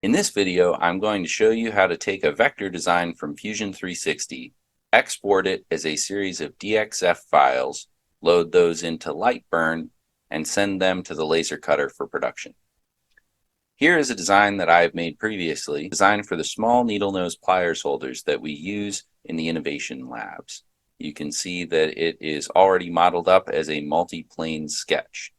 In this video, I'm going to show you how to take a vector design from Fusion 360, export it as a series of DXF files, load those into LightBurn, and send them to the laser cutter for production. Here is a design that I have made previously, designed for the small needle nose pliers holders that we use in the innovation labs. You can see that it is already modeled up as a multi-plane sketch.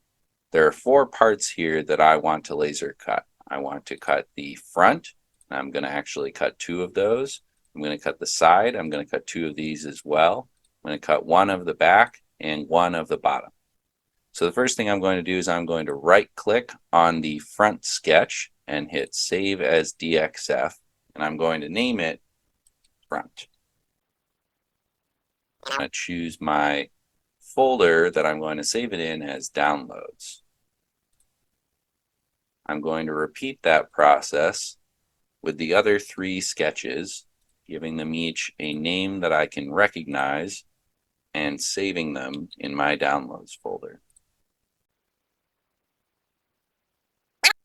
There are 4 parts here that I want to laser cut. I want to cut the front, and I'm going to actually cut 2 of those. I'm going to cut the side. I'm going to cut 2 of these as well. I'm going to cut 1 of the back and 1 of the bottom. So the first thing I'm going to do is I'm going to right-click on the front sketch and hit Save as DXF, and I'm going to name it Front. I'm going to choose my folder that I'm going to save it in as Downloads. I'm going to repeat that process with the other 3 sketches, giving them each a name that I can recognize and saving them in my Downloads folder.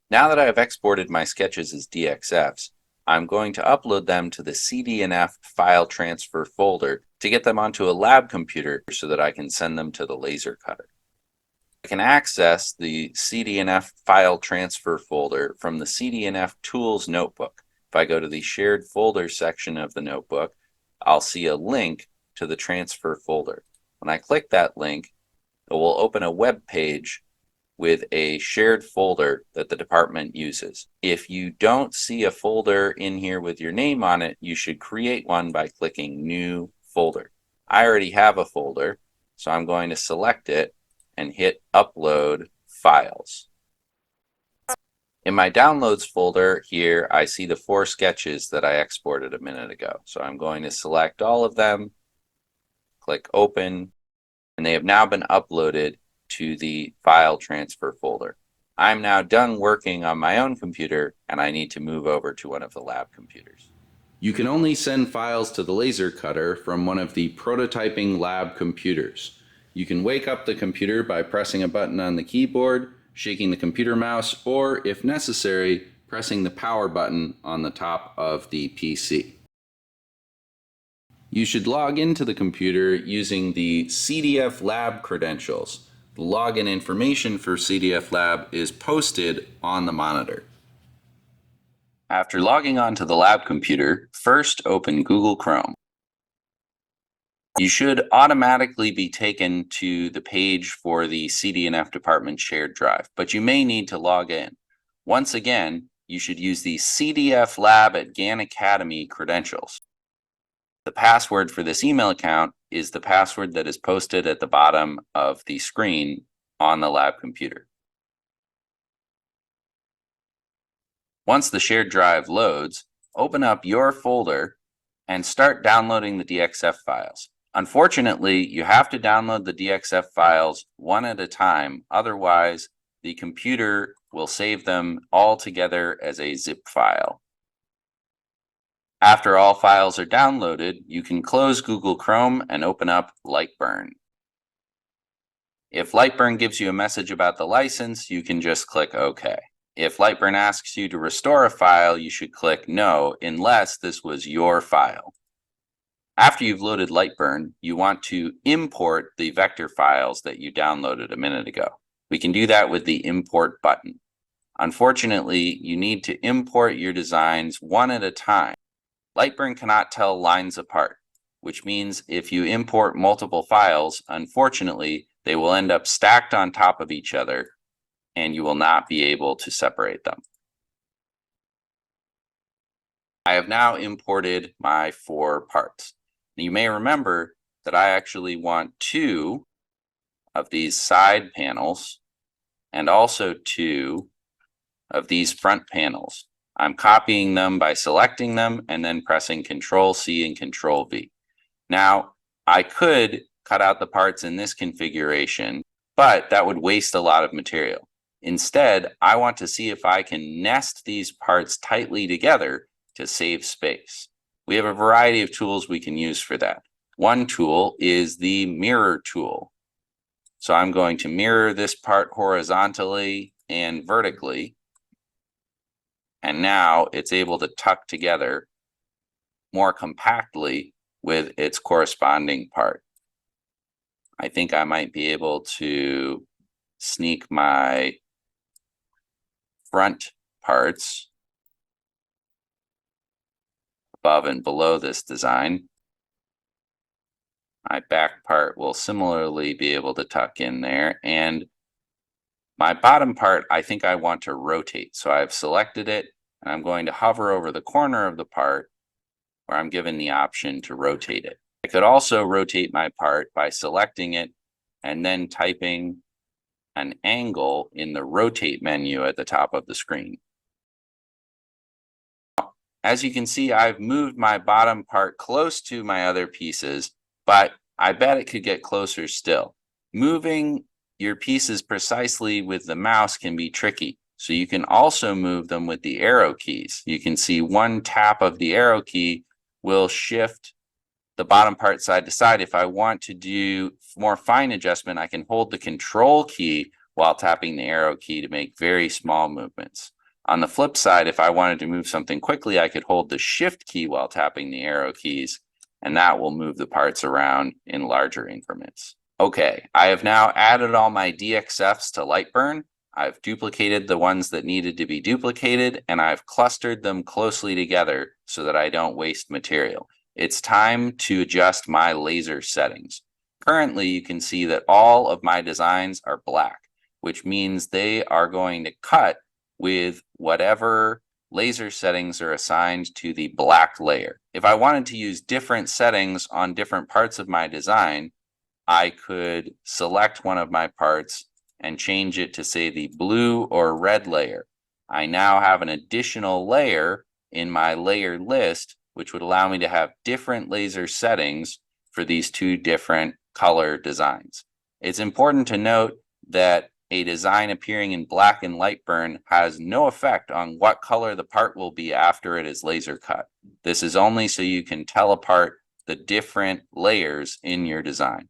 Now that I have exported my sketches as DXFs, I'm going to upload them to the CD&F file transfer folder to get them onto a lab computer so that I can send them to the laser cutter. I can access the CD&F file transfer folder from the CD&F Tools notebook. If I go to the Shared Folder section of the notebook, I'll see a link to the transfer folder. When I click that link, it will open a web page with a shared folder that the department uses. If you don't see a folder in here with your name on it, you should create one by clicking New Folder. I already have a folder, so I'm going to select it and hit Upload Files. In my Downloads folder here, I see the 4 sketches that I exported a minute ago. So I'm going to select all of them, click Open, and they have now been uploaded to the file transfer folder. I'm now done working on my own computer, and I need to move over to one of the lab computers. You can only send files to the laser cutter from one of the prototyping lab computers. You can wake up the computer by pressing a button on the keyboard, shaking the computer mouse, or, if necessary, pressing the power button on the top of the PC. You should log into the computer using the CD&F Lab credentials. The login information for CD&F Lab is posted on the monitor. After logging on to the lab computer, first open Google Chrome. You should automatically be taken to the page for the CD&F department shared drive, but you may need to log in. Once again, you should use the CD&F Lab at GAN Academy credentials. The password for this email account is the password that is posted at the bottom of the screen on the lab computer. Once the shared drive loads, open up your folder and start downloading the DXF files. Unfortunately, you have to download the DXF files one at a time, otherwise the computer will save them all together as a zip file. After all files are downloaded, you can close Google Chrome and open up LightBurn. If LightBurn gives you a message about the license, you can just click OK. If LightBurn asks you to restore a file, you should click No, unless this was your file. After you've loaded LightBurn, you want to import the vector files that you downloaded a minute ago. We can do that with the Import button. Unfortunately, you need to import your designs one at a time. LightBurn cannot tell lines apart, which means if you import multiple files, unfortunately, they will end up stacked on top of each other, and you will not be able to separate them. I have now imported my 4 parts. You may remember that I actually want 2 of these side panels and also 2 of these front panels. I'm copying them by selecting them and then pressing Ctrl-C and Ctrl-V. Now, I could cut out the parts in this configuration, but that would waste a lot of material. Instead, I want to see if I can nest these parts tightly together to save space. We have a variety of tools we can use for that. One tool is the mirror tool. So I'm going to mirror this part horizontally and vertically. And now it's able to tuck together more compactly with its corresponding part. I think I might be able to sneak my front parts above and below this design. My back part will similarly be able to tuck in there, and my bottom part I think I want to rotate. So I've selected it, and I'm going to hover over the corner of the part where I'm given the option to rotate it. I could also rotate my part by selecting it and then typing an angle in the rotate menu at the top of the screen. As you can see, I've moved my bottom part close to my other pieces, but I bet it could get closer still. Moving your pieces precisely with the mouse can be tricky, so you can also move them with the arrow keys. You can see one tap of the arrow key will shift the bottom part side to side. If I want to do more fine adjustment, I can hold the control key while tapping the arrow key to make very small movements. On the flip side, if I wanted to move something quickly, I could hold the shift key while tapping the arrow keys, and that will move the parts around in larger increments. Okay, I have now added all my DXFs to LightBurn. I've duplicated the ones that needed to be duplicated, and I've clustered them closely together so that I don't waste material. It's time to adjust my laser settings. Currently, you can see that all of my designs are black, which means they are going to cut with whatever laser settings are assigned to the black layer. If I wanted to use different settings on different parts of my design, I could select one of my parts and change it to, say, the blue or red layer. I now have an additional layer in my layer list, which would allow me to have different laser settings for these two different color designs. It's important to note that a design appearing in black in LightBurn has no effect on what color the part will be after it is laser cut. This is only so you can tell apart the different layers in your design.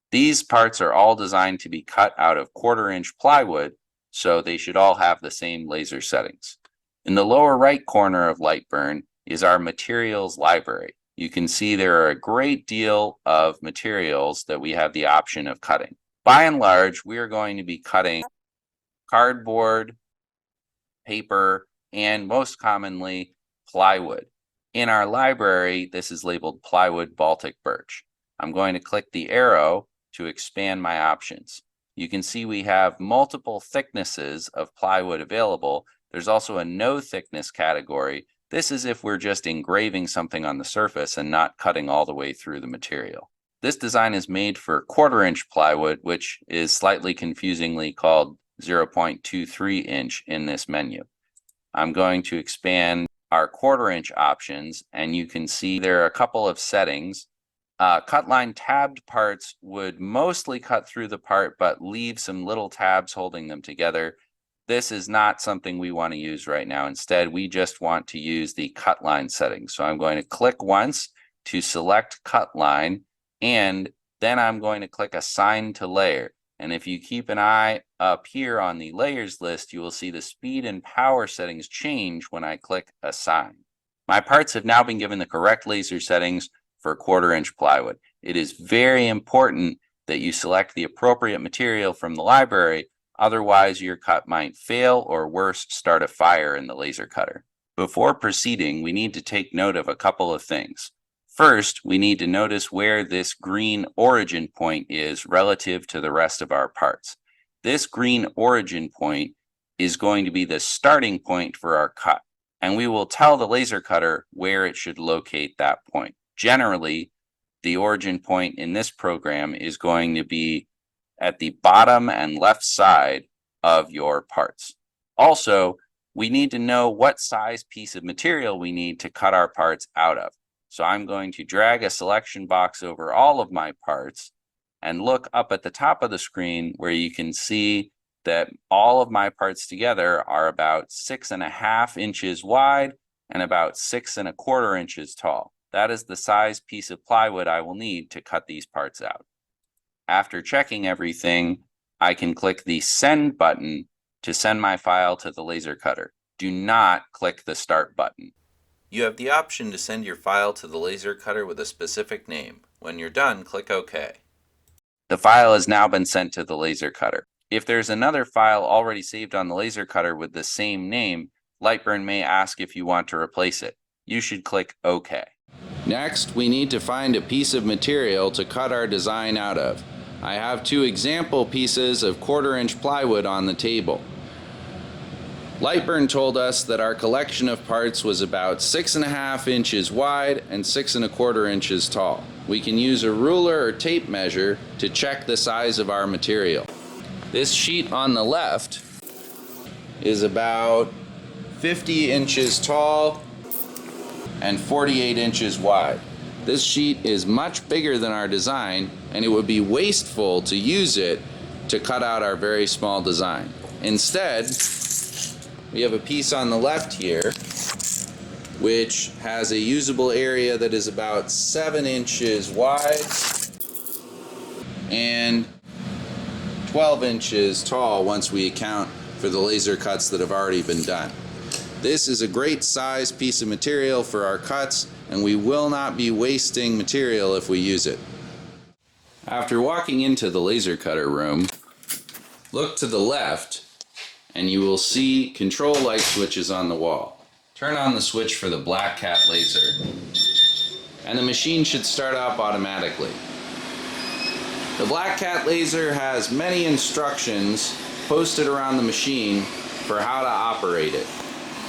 These parts are all designed to be cut out of 1/4-inch plywood, so they should all have the same laser settings. In the lower right corner of LightBurn is our materials library. You can see there are a great deal of materials that we have the option of cutting. By and large, we are going to be cutting cardboard, paper, and most commonly plywood. In our library, this is labeled plywood Baltic birch. I'm going to click the arrow to expand my options. You can see we have multiple thicknesses of plywood available. There's also a no thickness category. This is if we're just engraving something on the surface and not cutting all the way through the material. This design is made for 1/4-inch plywood, which is slightly confusingly called 0.23-inch in this menu. I'm going to expand our 1/4-inch options, and you can see there are a couple of settings. Cut line tabbed parts would mostly cut through the part, but leave some little tabs holding them together. This is not something we want to use right now. Instead, we just want to use the cut line settings. So I'm going to click once to select cut line, and then I'm going to click assign to layer. And if you keep an eye up here on the layers list, you will see the speed and power settings change when I click assign. My parts have now been given the correct laser settings for 1/4-inch plywood. It is very important that you select the appropriate material from the library, otherwise your cut might fail or worse, start a fire in the laser cutter. Before proceeding, we need to take note of a couple of things. First, we need to notice where this green origin point is relative to the rest of our parts. This green origin point is going to be the starting point for our cut, and we will tell the laser cutter where it should locate that point. Generally, the origin point in this program is going to be at the bottom and left side of your parts. Also, we need to know what size piece of material we need to cut our parts out of. So I'm going to drag a selection box over all of my parts and look up at the top of the screen where you can see that all of my parts together are about 6.5 inches wide and about 6.25 inches tall. That is the size piece of plywood I will need to cut these parts out. After checking everything, I can click the send button to send my file to the laser cutter. do not click the Start button. You have the option to send your file to the laser cutter with a specific name. When you're done, click OK. The file has now been sent to the laser cutter. If there's another file already saved on the laser cutter with the same name, LightBurn may ask if you want to replace it. You should click OK. Next, we need to find a piece of material to cut our design out of. I have two example pieces of 1/4-inch plywood on the table. LightBurn told us that our collection of parts was about 6.5 inches wide and 6.25 inches tall. We can use a ruler or tape measure to check the size of our material. This sheet on the left is about 50 inches tall and 48 inches wide. This sheet is much bigger than our design, and it would be wasteful to use it to cut out our very small design. Instead, we have a piece on the left here which has a usable area that is about 7 inches wide and 12 inches tall once we account for the laser cuts that have already been done. This is a great size piece of material for our cuts, and we will not be wasting material if we use it. After walking into the laser cutter room, look to the left and you will see control light switches on the wall. Turn on the switch for the Black Cat laser and the machine should start up automatically. The Black Cat laser has many instructions posted around the machine for how to operate it.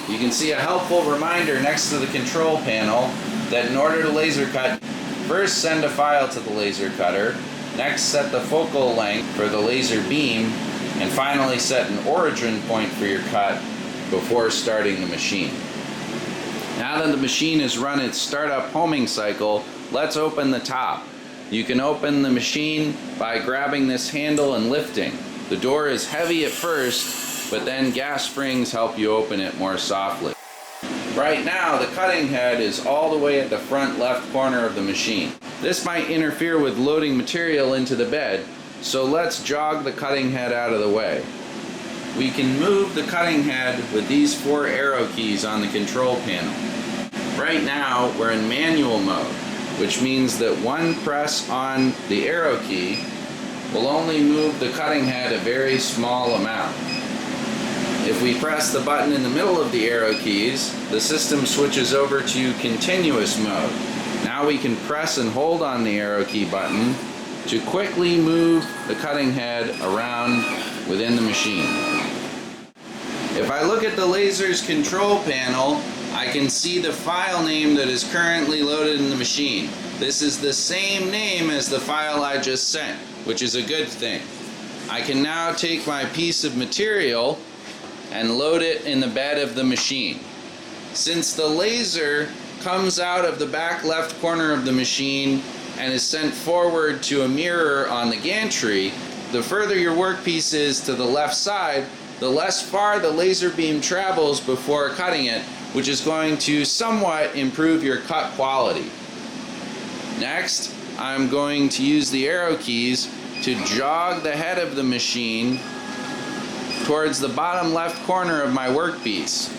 You can see a helpful reminder next to the control panel that in order to laser cut, first send a file to the laser cutter, next set the focal length for the laser beam, and finally set an origin point for your cut before starting the machine. Now that the machine has run its startup homing cycle, let's open the top. You can open the machine by grabbing this handle and lifting. The door is heavy at first, but then gas springs help you open it more softly. Right now, the cutting head is all the way at the front left corner of the machine. This might interfere with loading material into the bed, so let's jog the cutting head out of the way. We can move the cutting head with these 4 arrow keys on the control panel. Right now, we're in manual mode, which means that one press on the arrow key will only move the cutting head a very small amount. If we press the button in the middle of the arrow keys, the system switches over to continuous mode. Now we can press and hold on the arrow key button to quickly move the cutting head around within the machine. If I look at the laser's control panel, I can see the file name that is currently loaded in the machine. This is the same name as the file I just sent, which is a good thing. I can now take my piece of material and load it in the bed of the machine. Since the laser comes out of the back left corner of the machine and is sent forward to a mirror on the gantry, the further your workpiece is to the left side, the less far the laser beam travels before cutting it, which is going to somewhat improve your cut quality. Next, I'm going to use the arrow keys to jog the head of the machine towards the bottom left corner of my workpiece,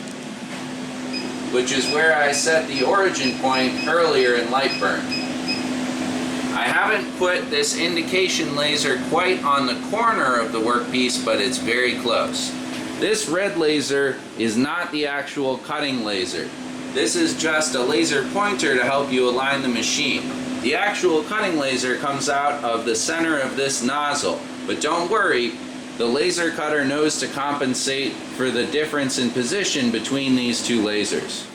which is where I set the origin point earlier in LightBurn. I haven't put this indication laser quite on the corner of the workpiece, but it's very close. This red laser is not the actual cutting laser. This is just a laser pointer to help you align the machine. The actual cutting laser comes out of the center of this nozzle, but don't worry, the laser cutter knows to compensate for the difference in position between these two lasers.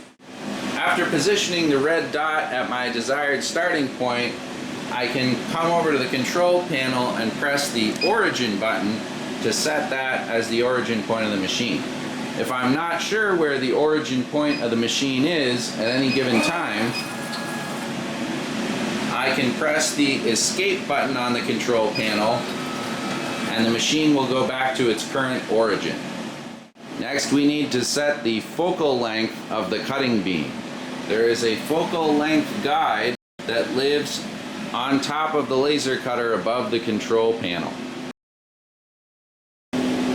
After positioning the red dot at my desired starting point, I can come over to the control panel and press the origin button to set that as the origin point of the machine. If I'm not sure where the origin point of the machine is at any given time, I can press the escape button on the control panel and the machine will go back to its current origin. Next, we need to set the focal length of the cutting beam. There is a focal length guide that lives on top of the laser cutter above the control panel.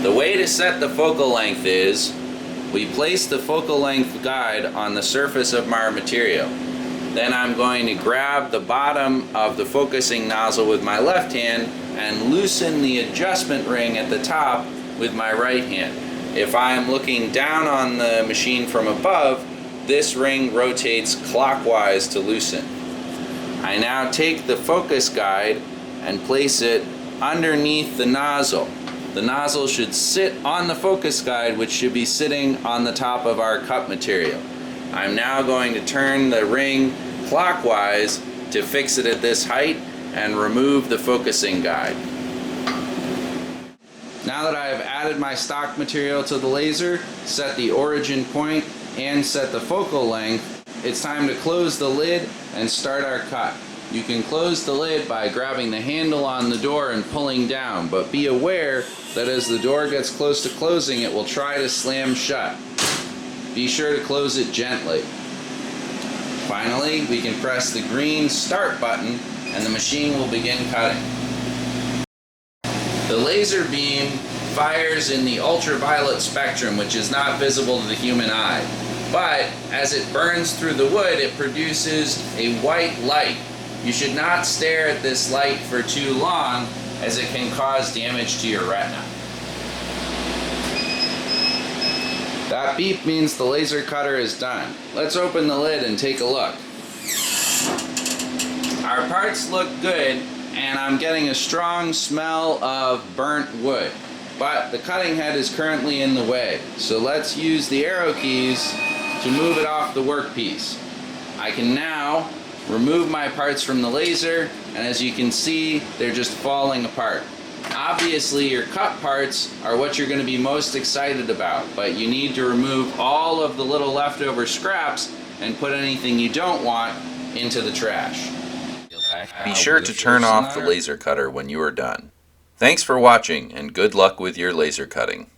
The way to set the focal length is We place the focal length guide on the surface of our material. Then I'm going to grab the bottom of the focusing nozzle with my left hand and loosen the adjustment ring at the top with my right hand. If I am looking down on the machine from above, this ring rotates clockwise to loosen. I now take the focus guide and place it underneath the nozzle. The nozzle should sit on the focus guide, which should be sitting on the top of our cut material. I'm now going to turn the ring clockwise to fix it at this height and remove the focusing guide. Now that I have added my stock material to the laser, set the origin point, and set the focal length, it's time to close the lid and start our cut. You can close the lid by grabbing the handle on the door and pulling down, but be aware that as the door gets close to closing, it will try to slam shut. Be sure to close it gently. Finally, we can press the green start button and the machine will begin cutting. The laser beam fires in the ultraviolet spectrum, which is not visible to the human eye. But as it burns through the wood, it produces a white light. You should not stare at this light for too long, as it can cause damage to your retina. That beep means the laser cutter is done. Let's open the lid and take a look. Our parts look good, and I'm getting a strong smell of burnt wood. But the cutting head is currently in the way, so let's use the arrow keys to move it off the workpiece. I can now remove my parts from the laser, and as you can see, they're just falling apart. Obviously, your cut parts are what you're going to be most excited about, but you need to remove all of the little leftover scraps and put anything you don't want into the trash. Be sure to turn off the laser cutter when you are done. Thanks for watching, and good luck with your laser cutting.